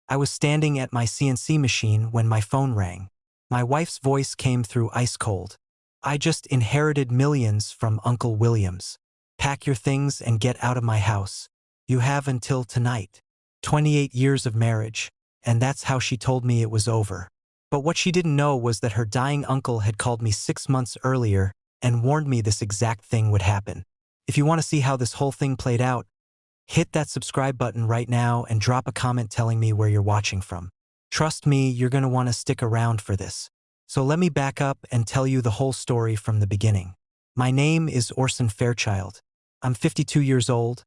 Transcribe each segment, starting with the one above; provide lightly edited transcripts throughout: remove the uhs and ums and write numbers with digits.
I was standing at my CNC machine when my phone rang. My wife's voice came through ice cold. "I just inherited millions from Uncle Williams. Pack your things and get out of my house. You have until tonight." 28 years of marriage, and that's how she told me it was over. But what she didn't know was that her dying uncle had called me 6 months earlier and warned me this exact thing would happen. If you want to see how this whole thing played out, hit that subscribe button right now and drop a comment telling me where you're watching from. Trust me, you're going to want to stick around for this. So let me back up and tell you the whole story from the beginning. My name is Orson Fairchild. I'm 52 years old,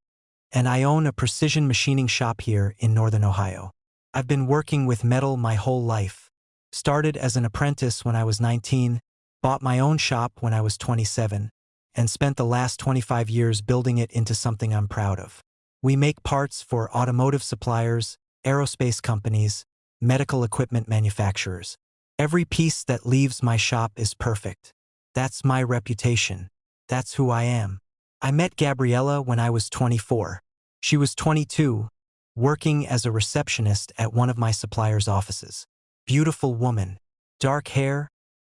and I own a precision machining shop here in Northern Ohio. I've been working with metal my whole life. Started as an apprentice when I was 19, bought my own shop when I was 27, and spent the last 25 years building it into something I'm proud of. We make parts for automotive suppliers, aerospace companies, medical equipment manufacturers. Every piece that leaves my shop is perfect. That's my reputation. That's who I am. I met Gabriella when I was 24. She was 22, working as a receptionist at one of my supplier's offices. Beautiful woman, dark hair,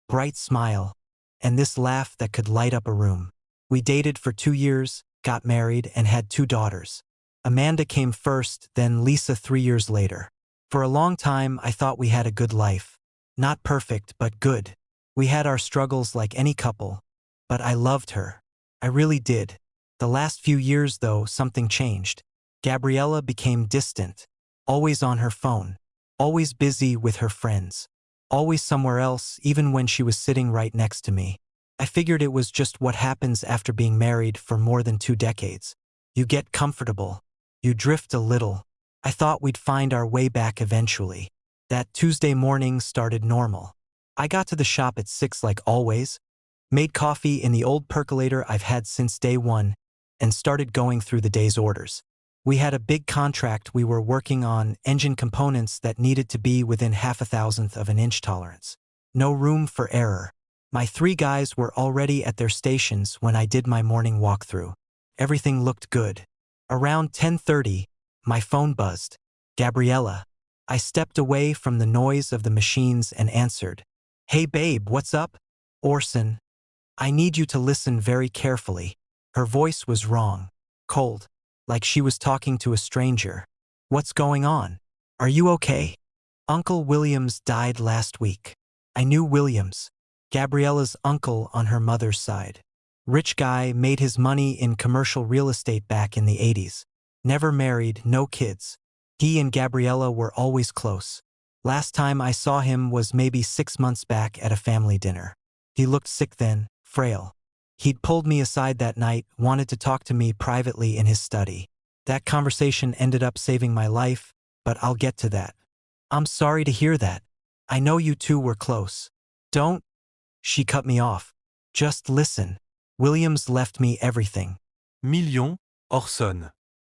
bright smile, and this laugh that could light up a room. We dated for 2 years, got married, and had 2 daughters. Amanda came first, then Lisa 3 years later. For a long time, I thought we had a good life. Not perfect, but good. We had our struggles like any couple, but I loved her. I really did. The last few years, though, something changed. Gabriella became distant, always on her phone, always busy with her friends, always somewhere else, even when she was sitting right next to me. I figured it was just what happens after being married for more than 2 decades. You get comfortable. You drift a little. I thought we'd find our way back eventually. That Tuesday morning started normal. I got to the shop at 6 like always, made coffee in the old percolator I've had since day one, and started going through the day's orders. We had a big contract we were working on, engine components that needed to be within 0.5 of an inch tolerance. No room for error. My 3 guys were already at their stations when I did my morning walkthrough. Everything looked good. Around 10:30, my phone buzzed. Gabriella. I stepped away from the noise of the machines and answered. "Hey babe, what's up?" "Orson. I need you to listen very carefully." Her voice was wrong, cold, like she was talking to a stranger. "What's going on? Are you okay?" "Uncle Williams died last week." I knew Williams, Gabriella's uncle on her mother's side. Rich guy, made his money in commercial real estate back in the 80s. Never married, no kids. He and Gabriella were always close. Last time I saw him was maybe 6 months back at a family dinner. He looked sick then, frail. He'd pulled me aside that night, wanted to talk to me privately in his study. That conversation ended up saving my life, but I'll get to that. "I'm sorry to hear that. I know you two were close." "Don't," she cut me off. "Just listen. Williams left me everything." Millions, Orson.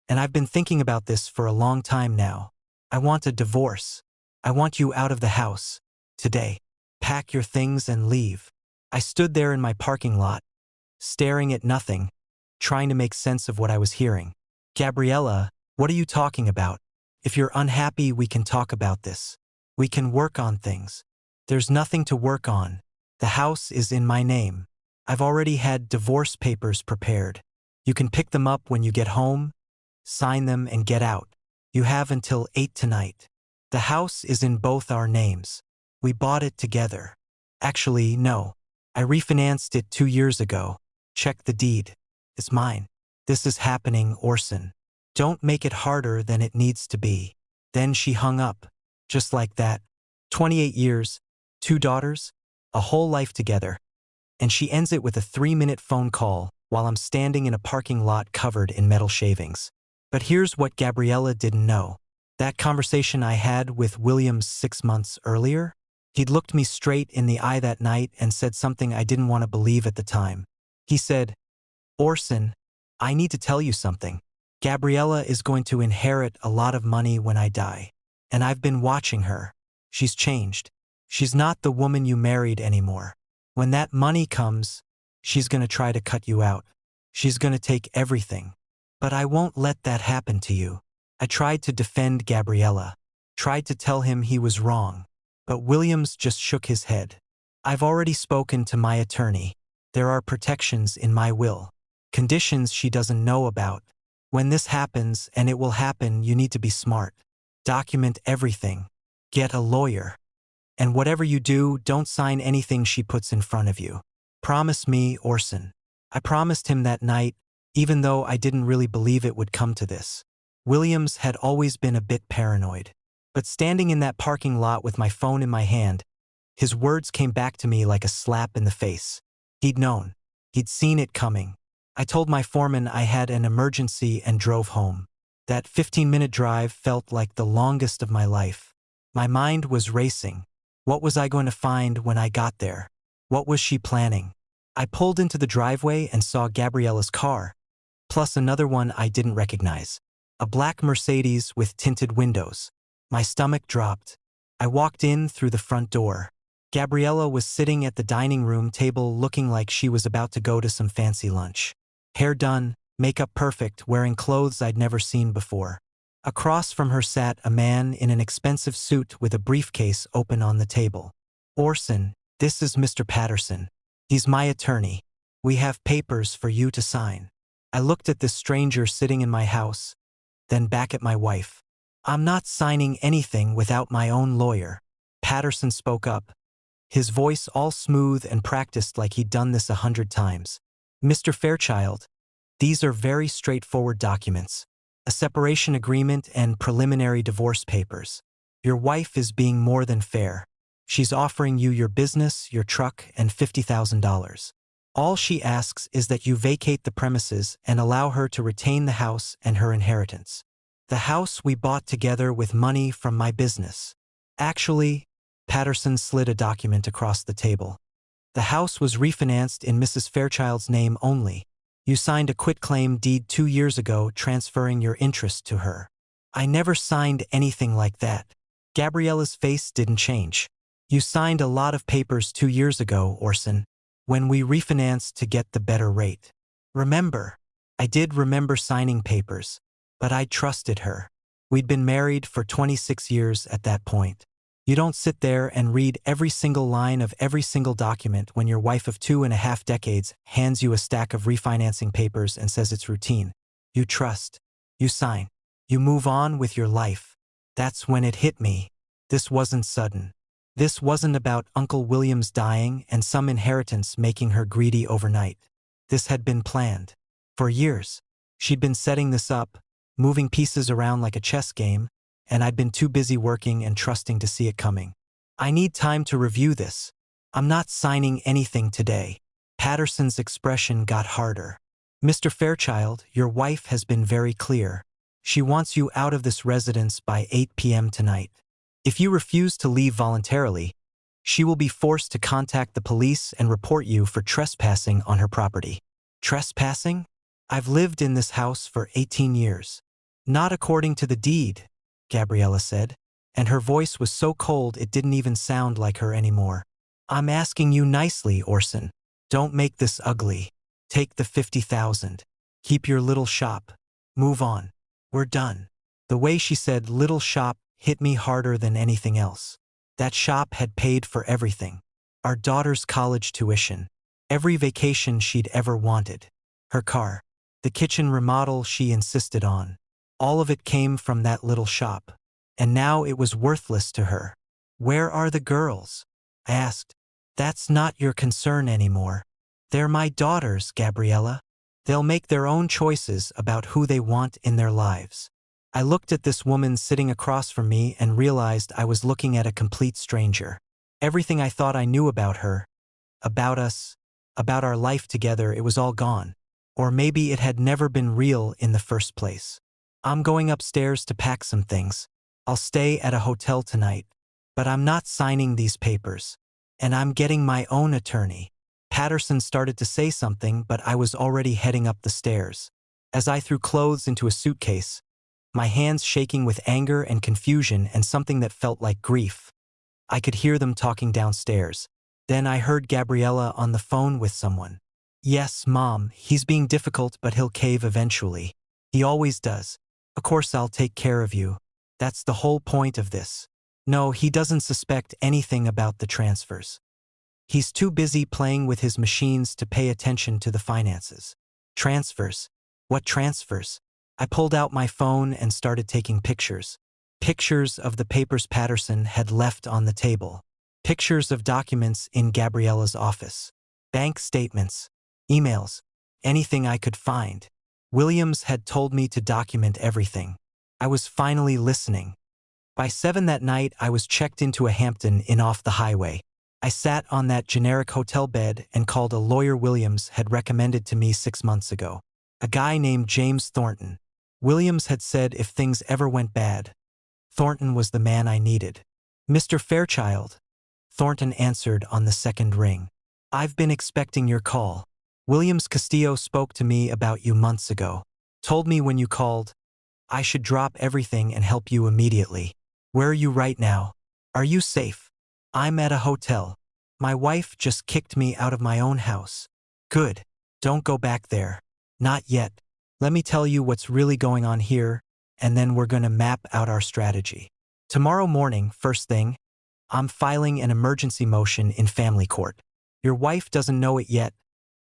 "And I've been thinking about this for a long time now. I want a divorce. I want you out of the house. Today. Pack your things and leave." I stood there in my parking lot, staring at nothing, trying to make sense of what I was hearing. "Gabriella, what are you talking about? If you're unhappy, we can talk about this. We can work on things." "There's nothing to work on. The house is in my name. I've already had divorce papers prepared. You can pick them up when you get home, sign them, and get out. You have until 8 tonight. The house is in both our names. We bought it together. Actually, no. I refinanced it 2 years ago. Check the deed. It's mine. This is happening, Orson. Don't make it harder than it needs to be." Then she hung up. Just like that. 28 years, 2 daughters, a whole life together. And she ends it with a 3-minute phone call while I'm standing in a parking lot covered in metal shavings. But here's what Gabriella didn't know. That conversation I had with Williams 6 months earlier, he'd looked me straight in the eye that night and said something I didn't want to believe at the time. He said, "Orson, I need to tell you something. Gabriella is going to inherit a lot of money when I die. And I've been watching her. She's changed. She's not the woman you married anymore. When that money comes, she's going to try to cut you out. She's going to take everything. But I won't let that happen to you." I tried to defend Gabriella. tried to tell him he was wrong. But Williams just shook his head. I've already spoken to my attorney. There are protections in my will. Conditions she doesn't know about. When this happens, and it will happen, you need to be smart. Document everything. Get a lawyer. And whatever you do, don't sign anything she puts in front of you. Promise me, Orson. I promised him that night, even though I didn't really believe it would come to this. Williams had always been a bit paranoid. But standing in that parking lot with my phone in my hand, his words came back to me like a slap in the face. He'd known. He'd seen it coming. I told my foreman I had an emergency and drove home. That 15-minute drive felt like the longest of my life. My mind was racing. What was I going to find when I got there? What was she planning? I pulled into the driveway and saw Gabriella's car, plus another one I didn't recognize. A black Mercedes with tinted windows. My stomach dropped. I walked in through the front door. Gabriella was sitting at the dining room table looking like she was about to go to some fancy lunch. Hair done, makeup perfect, wearing clothes I'd never seen before. Across from her sat a man in an expensive suit with a briefcase open on the table. Orson, this is Mr. Patterson. He's my attorney. We have papers for you to sign. I looked at this stranger sitting in my house, then back at my wife. I'm not signing anything without my own lawyer. Patterson spoke up, his voice all smooth and practiced like he'd done this 100 times. Mr. Fairchild, these are very straightforward documents. A separation agreement and preliminary divorce papers. Your wife is being more than fair. She's offering you your business, your truck, and $50,000. All she asks is that you vacate the premises and allow her to retain the house and her inheritance. The house we bought together with money from my business. Actually, Patterson slid a document across the table. The house was refinanced in Mrs. Fairchild's name only. You signed a quitclaim deed 2 years ago transferring your interest to her. I never signed anything like that. Gabriella's face didn't change. You signed a lot of papers 2 years ago, Orson, when we refinanced to get the better rate. Remember? I did remember signing papers, but I trusted her. We'd been married for 26 years at that point. You don't sit there and read every single line of every single document when your wife of 2.5 decades hands you a stack of refinancing papers and says it's routine. You trust. You sign. You move on with your life. That's when it hit me. This wasn't sudden. This wasn't about Uncle William's dying and some inheritance making her greedy overnight. This had been planned. For years. She'd been setting this up, moving pieces around like a chess game, and I'd been too busy working and trusting to see it coming. I need time to review this. I'm not signing anything today. Patterson's expression got harder. Mr. Fairchild, your wife has been very clear. She wants you out of this residence by 8 p.m. tonight. If you refuse to leave voluntarily, she will be forced to contact the police and report you for trespassing on her property. Trespassing? I've lived in this house for 18 years. Not according to the deed, Gabriella said, and her voice was so cold it didn't even sound like her anymore. I'm asking you nicely, Orson. Don't make this ugly. Take the $50,000. Keep your little shop. Move on. We're done. The way she said little shop hit me harder than anything else. That shop had paid for everything. Our daughter's college tuition. Every vacation she'd ever wanted. Her car. The kitchen remodel she insisted on. All of it came from that little shop. And now it was worthless to her. Where are the girls? I asked. That's not your concern anymore. They're my daughters, Gabriella. They'll make their own choices about who they want in their lives. I looked at this woman sitting across from me and realized I was looking at a complete stranger. Everything I thought I knew about her, about us, about our life together, it was all gone. Or maybe it had never been real in the first place. I'm going upstairs to pack some things. I'll stay at a hotel tonight. But I'm not signing these papers. And I'm getting my own attorney. Patterson started to say something, but I was already heading up the stairs. As I threw clothes into a suitcase, my hands shaking with anger and confusion and something that felt like grief. I could hear them talking downstairs. Then I heard Gabriella on the phone with someone. Yes, Mom, he's being difficult, but he'll cave eventually. He always does. Of course I'll take care of you. That's the whole point of this. No, he doesn't suspect anything about the transfers. He's too busy playing with his machines to pay attention to the finances. Transfers? What transfers? I pulled out my phone and started taking pictures. Pictures of the papers Patterson had left on the table. Pictures of documents in Gabriella's office. Bank statements. Emails. Anything I could find. Williams had told me to document everything. I was finally listening. By 7 that night, I was checked into a Hampton Inn off the highway. I sat on that generic hotel bed and called a lawyer Williams had recommended to me 6 months ago. A guy named James Thornton. Williams had said if things ever went bad, Thornton was the man I needed. Mr. Fairchild. Thornton answered on the second ring. I've been expecting your call. Williams Castillo spoke to me about you months ago. Told me when you called, I should drop everything and help you immediately. Where are you right now? Are you safe? I'm at a hotel. My wife just kicked me out of my own house. Good. Don't go back there. Not yet. Let me tell you what's really going on here, and then we're gonna map out our strategy. Tomorrow morning, first thing, I'm filing an emergency motion in family court. Your wife doesn't know it yet,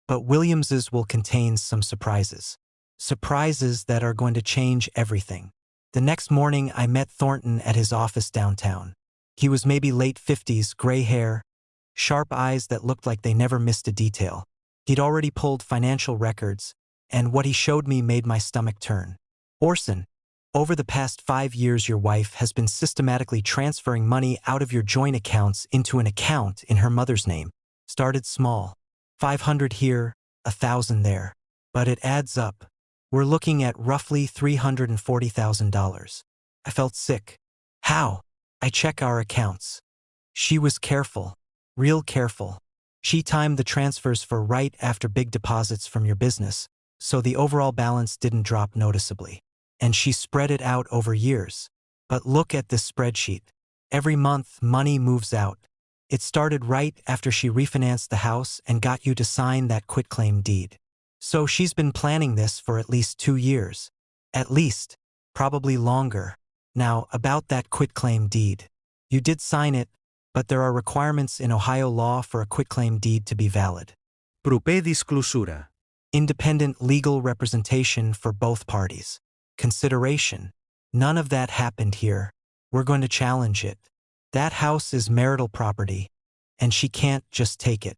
but Williams's will contain some surprises. Surprises that are going to change everything. The next morning, I met Thornton at his office downtown. He was maybe late 50s, gray hair, sharp eyes that looked like they never missed a detail. He'd already pulled financial records, and what he showed me made my stomach turn. Orson, over the past 5 years your wife has been systematically transferring money out of your joint accounts into an account in her mother's name. Started small. 500 here, 1,000 there. But it adds up. We're looking at roughly $340,000. I felt sick. How? I check our accounts. She was careful. Real careful. She timed the transfers for right after big deposits from your business, so the overall balance didn't drop noticeably. And she spread it out over years. But look at this spreadsheet. Every month, money moves out. It started right after she refinanced the house and got you to sign that quitclaim deed. So she's been planning this for at least 2 years. At least. Probably longer. Now, about that quitclaim deed. You did sign it, but there are requirements in Ohio law for a quitclaim deed to be valid. Propedis clausura. Independent legal representation for both parties. Consideration. None of that happened here. We're going to challenge it. That house is marital property, and she can't just take it.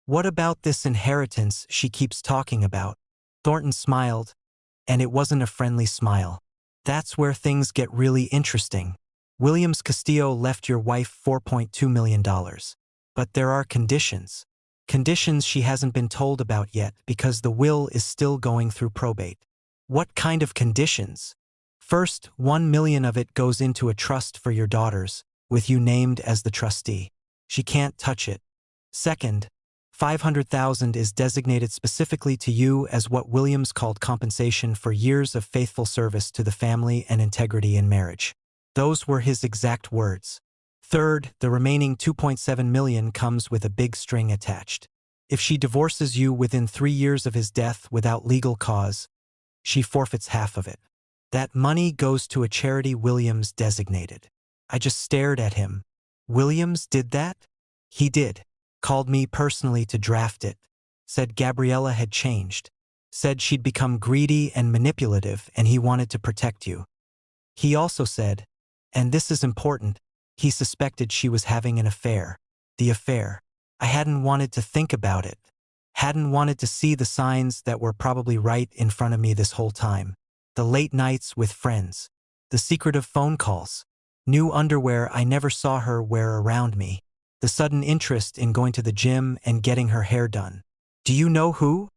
What about this inheritance she keeps talking about? Thornton smiled, and it wasn't a friendly smile. That's where things get really interesting. Williams Castillo left your wife $4.2 million. But there are conditions. Conditions she hasn't been told about yet because the will is still going through probate. What kind of conditions? First, $1 million of it goes into a trust for your daughters, with you named as the trustee. She can't touch it. Second, $500,000 is designated specifically to you as what Williams called compensation for years of faithful service to the family and integrity in marriage. Those were his exact words. Third, the remaining $2.7 million comes with a big string attached. If she divorces you within 3 years of his death without legal cause, she forfeits half of it. That money goes to a charity Williams designated. I just stared at him. Williams did that? He did. Called me personally to draft it. Said Gabriella had changed. Said she'd become greedy and manipulative and he wanted to protect you. He also said, and this is important, he suspected she was having an affair. The affair. I hadn't wanted to think about it. Hadn't wanted to see the signs that were probably right in front of me this whole time. The late nights with friends. The secretive phone calls. New underwear I never saw her wear around me. The sudden interest in going to the gym and getting her hair done. Do you know who?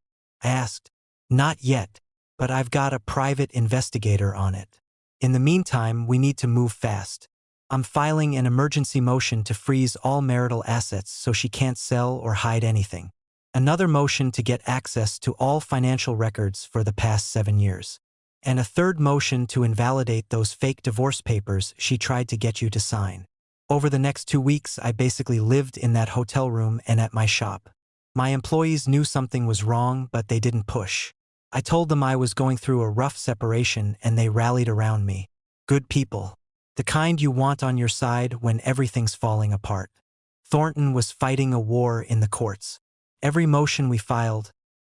I asked. Not yet, but I've got a private investigator on it. In the meantime, we need to move fast. I'm filing an emergency motion to freeze all marital assets so she can't sell or hide anything. Another motion to get access to all financial records for the past 7 years. And a third motion to invalidate those fake divorce papers she tried to get you to sign. Over the next 2 weeks, I basically lived in that hotel room and at my shop. My employees knew something was wrong, but they didn't push. I told them I was going through a rough separation and they rallied around me. Good people. The kind you want on your side when everything's falling apart. Thornton was fighting a war in the courts. Every motion we filed,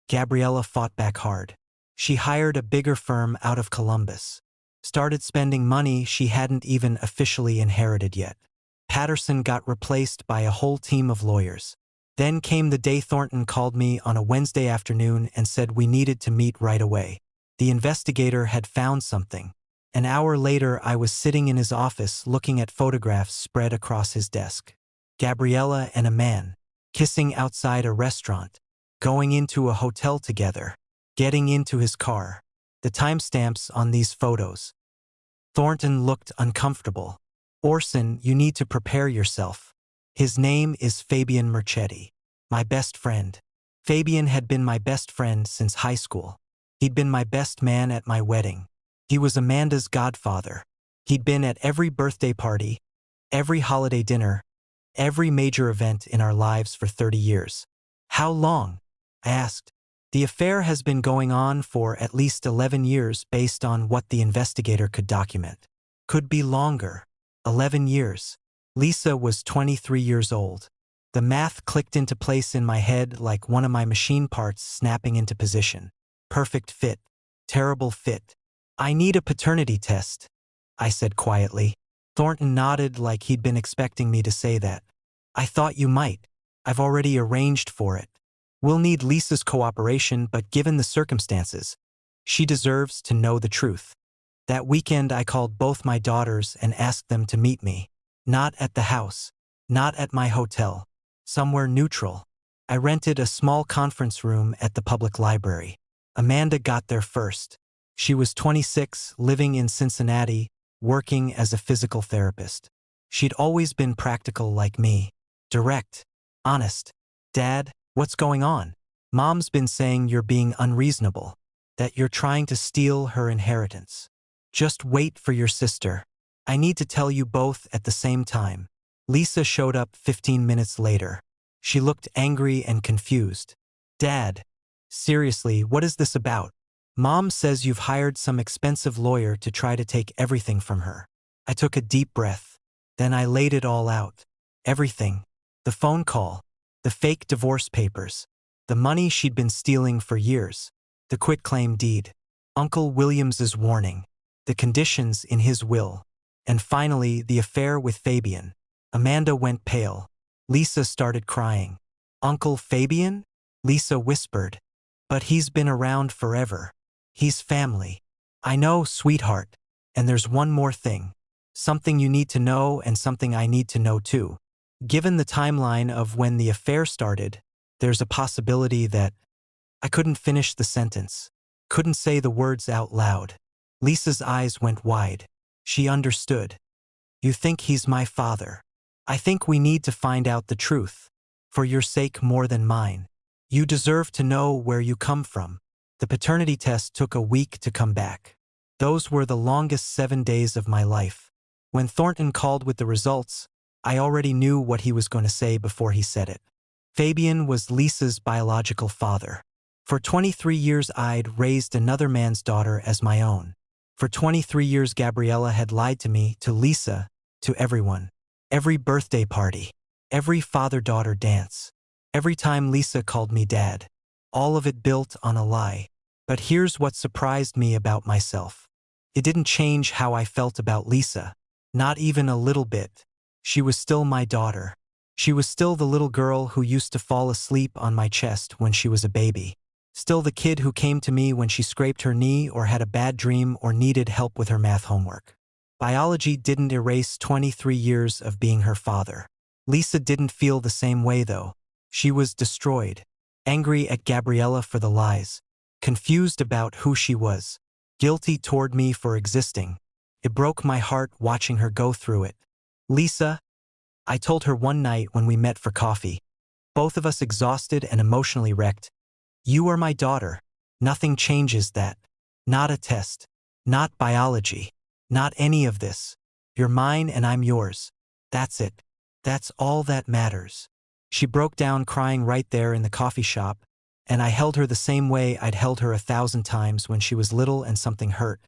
Gabriella fought back hard. She hired a bigger firm out of Columbus. Started spending money she hadn't even officially inherited yet. Patterson got replaced by a whole team of lawyers. Then came the day Thornton called me on a Wednesday afternoon and said we needed to meet right away. The investigator had found something. An hour later, I was sitting in his office looking at photographs spread across his desk. Gabriella and a man, kissing outside a restaurant, going into a hotel together, getting into his car. The timestamps on these photos. Thornton looked uncomfortable. Orson, you need to prepare yourself. His name is Fabian Merchetti, my best friend. Fabian had been my best friend since high school. He'd been my best man at my wedding. He was Amanda's godfather. He'd been at every birthday party, every holiday dinner, every major event in our lives for 30 years. How long? I asked. The affair has been going on for at least 11 years based on what the investigator could document. Could be longer. 11 years. Lisa was 23 years old. The math clicked into place in my head like one of my machine parts snapping into position. Perfect fit. Terrible fit. I need a paternity test, I said quietly. Thornton nodded like he'd been expecting me to say that. I thought you might. I've already arranged for it. We'll need Lisa's cooperation, but given the circumstances, she deserves to know the truth. That weekend I called both my daughters and asked them to meet me. Not at the house. Not at my hotel. Somewhere neutral. I rented a small conference room at the public library. Amanda got there first. She was 26, living in Cincinnati, working as a physical therapist. She'd always been practical like me. Direct. Honest. Dad, what's going on? Mom's been saying you're being unreasonable. That you're trying to steal her inheritance. Just wait for your sister. I need to tell you both at the same time. Lisa showed up 15 minutes later. She looked angry and confused. Dad, seriously, what is this about? Mom says you've hired some expensive lawyer to try to take everything from her. I took a deep breath. Then I laid it all out. Everything. The phone call. The fake divorce papers. The money she'd been stealing for years. The quitclaim deed. Uncle Williams's warning. The conditions in his will. And finally, the affair with Fabian. Amanda went pale. Lisa started crying. Uncle Fabian? Lisa whispered. But he's been around forever. He's family. I know, sweetheart. And there's one more thing. Something you need to know and something I need to know too. Given the timeline of when the affair started, there's a possibility that I couldn't finish the sentence. Couldn't say the words out loud. Lisa's eyes went wide. She understood. You think he's my father. I think we need to find out the truth. For your sake more than mine. You deserve to know where you come from. The paternity test took a week to come back. Those were the longest 7 days of my life. When Thornton called with the results, I already knew what he was going to say before he said it. Fabian was Lisa's biological father. For 23 years I'd raised another man's daughter as my own. For 23 years Gabriella had lied to me, to Lisa, to everyone. Every birthday party. Every father-daughter dance. Every time Lisa called me dad. All of it built on a lie. But here's what surprised me about myself. It didn't change how I felt about Lisa. Not even a little bit. She was still my daughter. She was still the little girl who used to fall asleep on my chest when she was a baby. Still the kid who came to me when she scraped her knee or had a bad dream or needed help with her math homework. Biology didn't erase 23 years of being her father. Lisa didn't feel the same way though. She was destroyed. Angry at Gabriella for the lies. Confused about who she was. Guilty toward me for existing. It broke my heart watching her go through it. Lisa, I told her one night when we met for coffee. Both of us exhausted and emotionally wrecked. You are my daughter. Nothing changes that. Not a test. Not biology. Not any of this. You're mine and I'm yours. That's it. That's all that matters. She broke down crying right there in the coffee shop, and I held her the same way I'd held her 1,000 times when she was little and something hurt.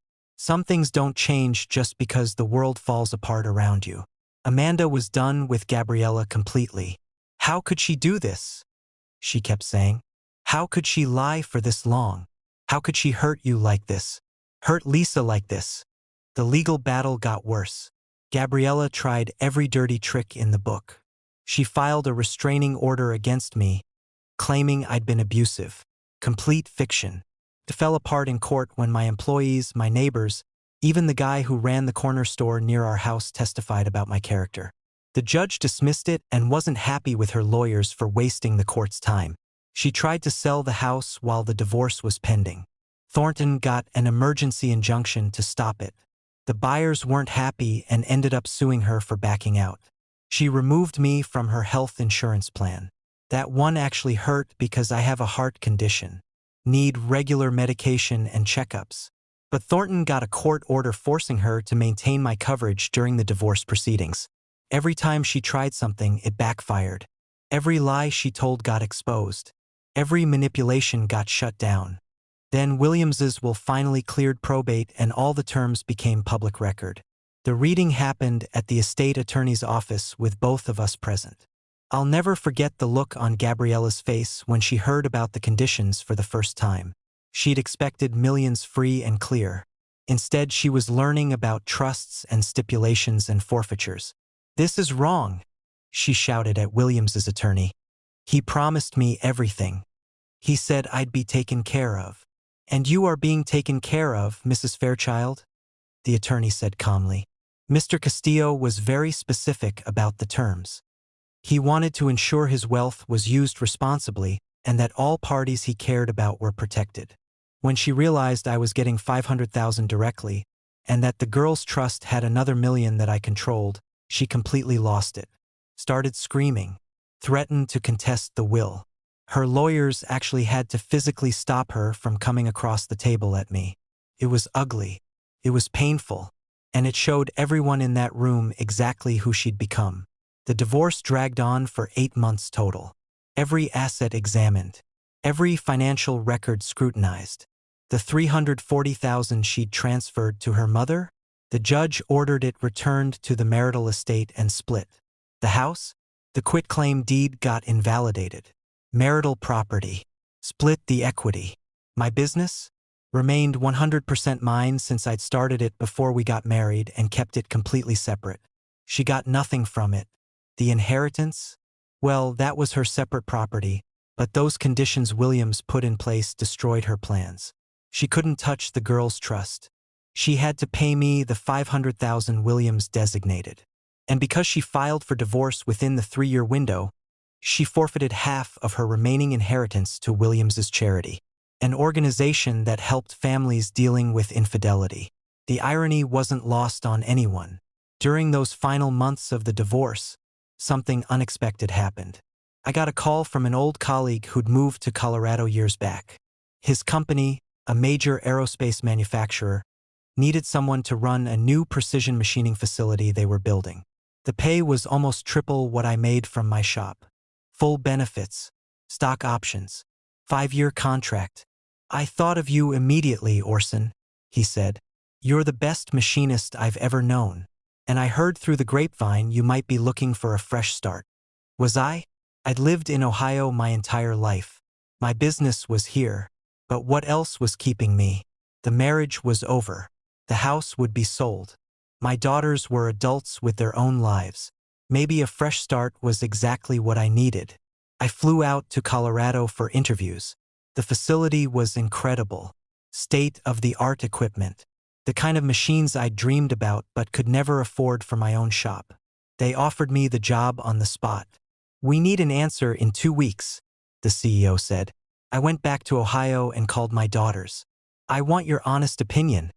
Some things don't change just because the world falls apart around you. Amanda was done with Gabriella completely. How could she do this? She kept saying. How could she lie for this long? How could she hurt you like this? Hurt Lisa like this? The legal battle got worse. Gabriella tried every dirty trick in the book. She filed a restraining order against me, claiming I'd been abusive. Complete fiction. It fell apart in court when my employees, my neighbors, even the guy who ran the corner store near our house testified about my character. The judge dismissed it and wasn't happy with her lawyers for wasting the court's time. She tried to sell the house while the divorce was pending. Thornton got an emergency injunction to stop it. The buyers weren't happy and ended up suing her for backing out. She removed me from her health insurance plan. That one actually hurt because I have a heart condition. Need regular medication and checkups. But Thornton got a court order forcing her to maintain my coverage during the divorce proceedings. Every time she tried something, it backfired. Every lie she told got exposed. Every manipulation got shut down. Then Williams's will finally cleared probate and all the terms became public record. The reading happened at the estate attorney's office with both of us present. I'll never forget the look on Gabriella's face when she heard about the conditions for the first time. She'd expected millions free and clear. Instead, she was learning about trusts and stipulations and forfeitures. "This is wrong," she shouted at Williams's attorney. "He promised me everything. He said I'd be taken care of." "And you are being taken care of, Mrs. Fairchild," the attorney said calmly. Mr. Castillo was very specific about the terms. He wanted to ensure his wealth was used responsibly and that all parties he cared about were protected. When she realized I was getting $500,000 directly and that the girl's trust had another $1 million that I controlled, she completely lost it. Started screaming, threatened to contest the will. Her lawyers actually had to physically stop her from coming across the table at me. It was ugly. It was painful. And it showed everyone in that room exactly who she'd become. The divorce dragged on for 8 months total. Every asset examined. Every financial record scrutinized. The $340,000 she'd transferred to her mother, the judge ordered it returned to the marital estate and split. The house, the quitclaim deed got invalidated. Marital property, split the equity. My business remained 100% mine since I'd started it before we got married and kept it completely separate. She got nothing from it. The inheritance? Well, that was her separate property, but those conditions Williams put in place destroyed her plans. She couldn't touch the girl's trust. She had to pay me the $500,000 Williams designated. And because she filed for divorce within the 3-year window, she forfeited half of her remaining inheritance to Williams's charity, an organization that helped families dealing with infidelity. The irony wasn't lost on anyone. During those final months of the divorce, something unexpected happened. I got a call from an old colleague who'd moved to Colorado years back. His company, a major aerospace manufacturer, needed someone to run a new precision machining facility they were building. The pay was almost triple what I made from my shop. Full benefits, stock options, 5-year contract. "I thought of you immediately, Orson," he said. "You're the best machinist I've ever known. And I heard through the grapevine you might be looking for a fresh start." Was I? I'd lived in Ohio my entire life. My business was here. But what else was keeping me? The marriage was over. The house would be sold. My daughters were adults with their own lives. Maybe a fresh start was exactly what I needed. I flew out to Colorado for interviews. The facility was incredible. State-of-the-art equipment. The kind of machines I'd dreamed about but could never afford for my own shop. They offered me the job on the spot. "We need an answer in 2 weeks," the CEO said. I went back to Ohio and called my daughters. "I want your honest opinion,"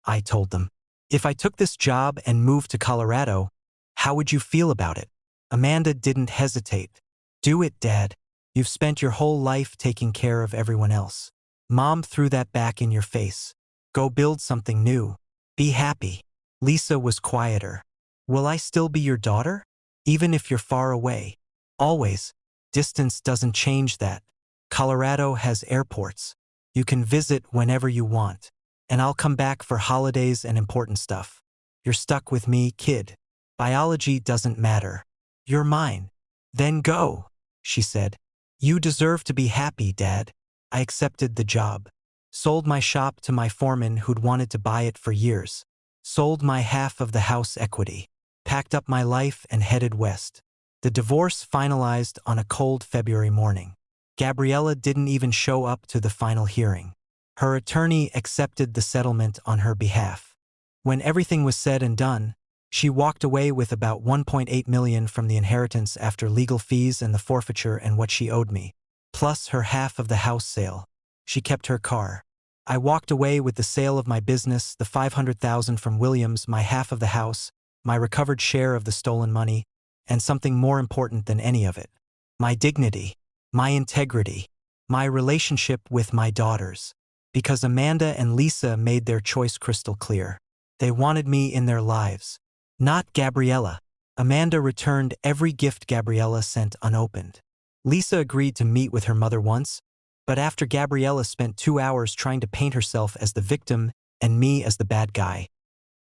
I told them. "If I took this job and moved to Colorado, how would you feel about it?" Amanda didn't hesitate. "Do it, Dad. You've spent your whole life taking care of everyone else. Mom threw that back in your face. Go build something new. Be happy." Lisa was quieter. "Will I still be your daughter? Even if you're far away?" "Always. Distance doesn't change that. Colorado has airports. You can visit whenever you want. and I'll come back for holidays and important stuff. You're stuck with me, kid. Biology doesn't matter. You're mine. Then go, she said. You deserve to be happy, Dad. I accepted the job. Sold my shop to my foreman who'd wanted to buy it for years. Sold my half of the house equity. Packed up my life and headed west. The divorce finalized on a cold February morning. Gabriella didn't even show up to the final hearing. Her attorney accepted the settlement on her behalf. When everything was said and done, she walked away with about $1.8 million from the inheritance after legal fees and the forfeiture and what she owed me, plus her half of the house sale. She kept her car. I walked away with the sale of my business, the $500,000 from Williams, my half of the house, my recovered share of the stolen money, and something more important than any of it, my dignity, my integrity, my relationship with my daughters. Because Amanda and Lisa made their choice crystal clear. They wanted me in their lives. Not Gabriella. Amanda returned every gift Gabriella sent unopened. Lisa agreed to meet with her mother once, but after Gabriella spent 2 hours trying to paint herself as the victim and me as the bad guy,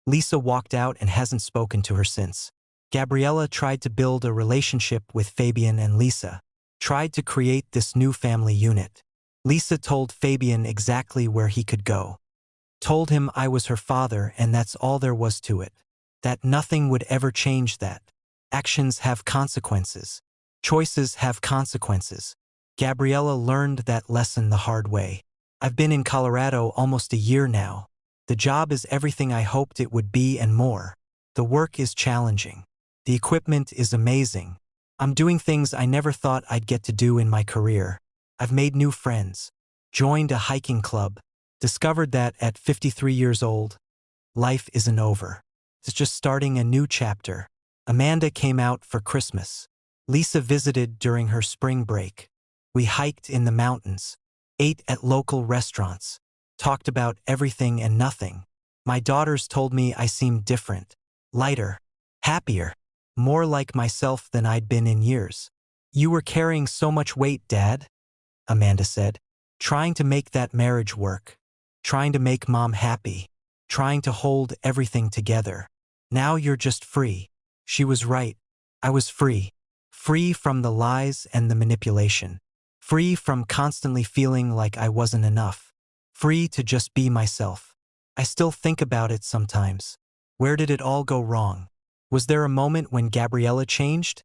Lisa walked out and hasn't spoken to her since. Gabriella tried to build a relationship with Fabian and Lisa, tried to create this new family unit. Lisa told Fabian exactly where he could go. Told him I was her father and that's all there was to it. That nothing would ever change that. Actions have consequences. Choices have consequences. Gabriella learned that lesson the hard way. I've been in Colorado almost a year now. The job is everything I hoped it would be and more. The work is challenging. The equipment is amazing. I'm doing things I never thought I'd get to do in my career. I've made new friends, joined a hiking club, discovered that at 53 years old, life isn't over. It's just starting a new chapter. Amanda came out for Christmas. Lisa visited during her spring break. We hiked in the mountains, ate at local restaurants, talked about everything and nothing. My daughters told me I seemed different, lighter, happier, more like myself than I'd been in years. You were carrying so much weight, Dad, Amanda said, trying to make that marriage work, trying to make Mom happy, trying to hold everything together. Now you're just free. She was right. I was free. Free from the lies and the manipulation. Free from constantly feeling like I wasn't enough. Free to just be myself. I still think about it sometimes. Where did it all go wrong? Was there a moment when Gabriella changed?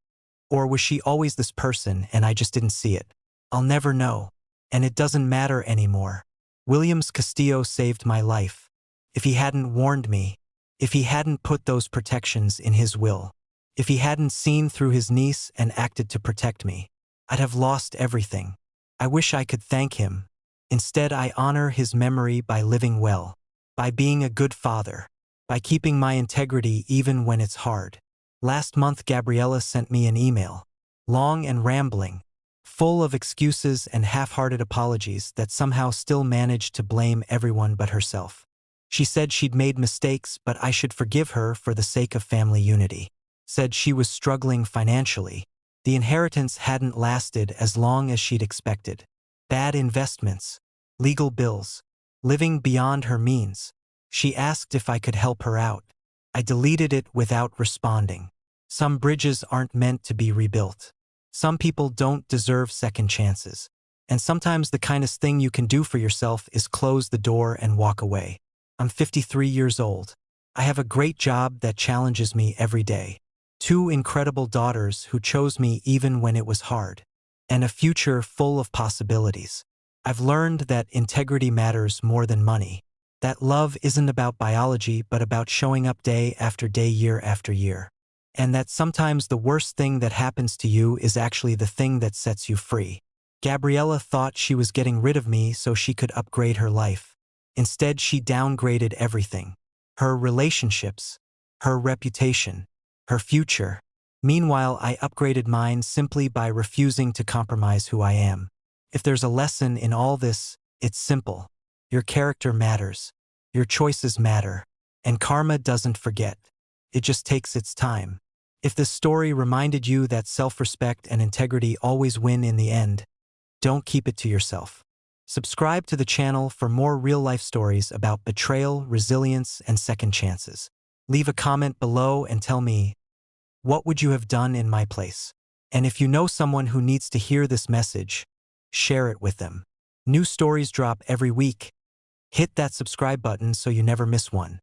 Or was she always this person and I just didn't see it? I'll never know. And it doesn't matter anymore. Williams Castillo saved my life. If he hadn't warned me, if he hadn't put those protections in his will, if he hadn't seen through his niece and acted to protect me, I'd have lost everything. I wish I could thank him. Instead, I honor his memory by living well, by being a good father, by keeping my integrity even when it's hard. Last month, Gabriella sent me an email, long and rambling, full of excuses and half-hearted apologies that somehow still managed to blame everyone but herself. She said she'd made mistakes, but I should forgive her for the sake of family unity. Said she was struggling financially. The inheritance hadn't lasted as long as she'd expected. Bad investments, legal bills, living beyond her means. She asked if I could help her out. I deleted it without responding. Some bridges aren't meant to be rebuilt. Some people don't deserve second chances. And sometimes the kindest thing you can do for yourself is close the door and walk away. I'm 53 years old. I have a great job that challenges me every day. 2 incredible daughters who chose me even when it was hard. And a future full of possibilities. I've learned that integrity matters more than money. That love isn't about biology but about showing up day after day, year after year. And that sometimes the worst thing that happens to you is actually the thing that sets you free. Gabriella thought she was getting rid of me so she could upgrade her life. Instead, she downgraded everything. Her relationships, her reputation, her future. Meanwhile, I upgraded mine simply by refusing to compromise who I am. If there's a lesson in all this, it's simple. Your character matters. Your choices matter. And karma doesn't forget. It just takes its time. If this story reminded you that self-respect and integrity always win in the end, don't keep it to yourself. Subscribe to the channel for more real-life stories about betrayal, resilience, and second chances. Leave a comment below and tell me, what would you have done in my place? And if you know someone who needs to hear this message, share it with them. New stories drop every week. Hit that subscribe button so you never miss one.